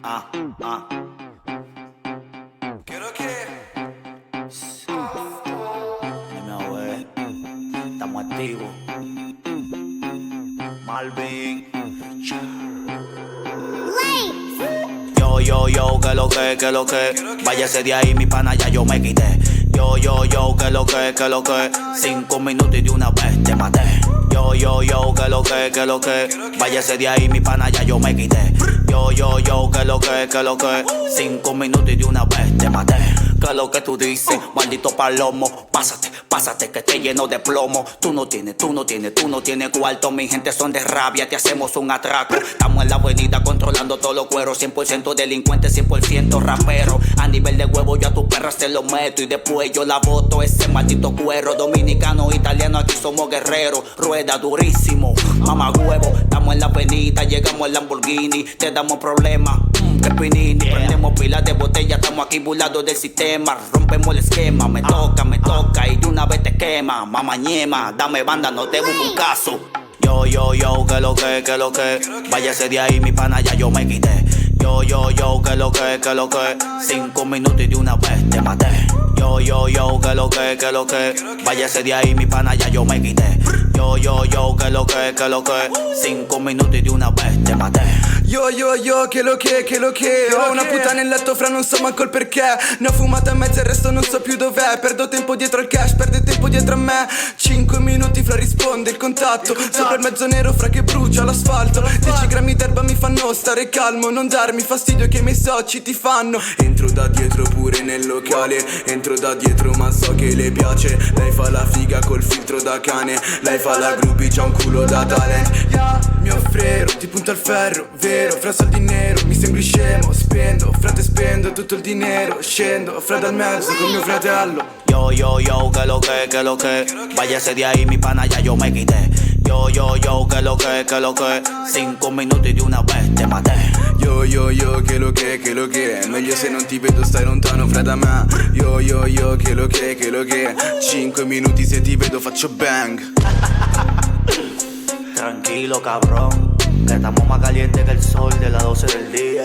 ah, ah. Quiero que Dime a ver, estamos activos. Malvin, yo, que lo que. Váyase de ahí, mi pana, ya yo me quité. Yo, que lo que. 5 minutos y de una vez te maté. Yo, que lo que. Váyase de ahí, mi pana, ya yo me quité. Yo, que lo que. 5 minutos y de una vez te maté. Que lo que tú dices, maldito palomo. Pásate, que te lleno de plomo. Tú no tienes cuarto. Mi gente son de rabia, te hacemos un atraco. Estamos en la avenida controlando todos los cueros. 100% delincuente, 100% rapero. A nivel de huevo yo a tu perra se lo meto. Y después yo la boto, ese maldito cuero. Dominicano, italiano, aquí somos guerreros. Rueda durísimo, mamá huevo. Estamos en la avenida, llegamos en Lamborghini. Te damos problemas, que pinini. Prendemos pilas de botella, estamos aquí burlados del sistema. Rompemos el esquema, me toca. Y de una vez te quema, mamá ñema. Dame banda, no te busco un caso. Yo, que lo que. Váyase de ahí, mi pana, ya yo me quité. Yo, que lo que. 5 minutos y de una vez te maté. Yo, que lo que. Váyase de ahí, mi pana, ya yo me quité. Yo, que lo que. 5 minutos y de una vez te maté. Yo, che lo che. Ho una puttana nel letto, fra non so manco il perché. Ne ho fumata mezza e il resto non so più dov'è. Perdo tempo dietro al cash, perde tempo dietro a me. 5 minuti, fra risponde il contatto. Sopra il mezzo nero, fra che brucia l'asfalto. 10 grammi d'erba mi fanno stare calmo. Non darmi fastidio che i miei soci ti fanno. Entro da dietro pure nel locale. Entro da dietro ma so che le piace. Lei fa la figa col filtro da cane. Lei fa la groupie, c'ha un culo da talent. Mio frero, ti punta il ferro, vero, fra soldi nero, mi sembri scemo, spendo, frate spendo tutto il dinero, scendo, fra dal mezzo con mio fratello. Yo, que lo que. Váyase de ahí, mi pana, ya yo me quité. Yo, que lo que. 5 minutos y de una vez te maté. Yo, che lo che. Meglio se non ti vedo stai lontano fra da me. Yo, che lo che. 5 minuti se ti vedo faccio bang. Tranquilo, cabrón, que estamos más calientes que el sol de las 12 del día.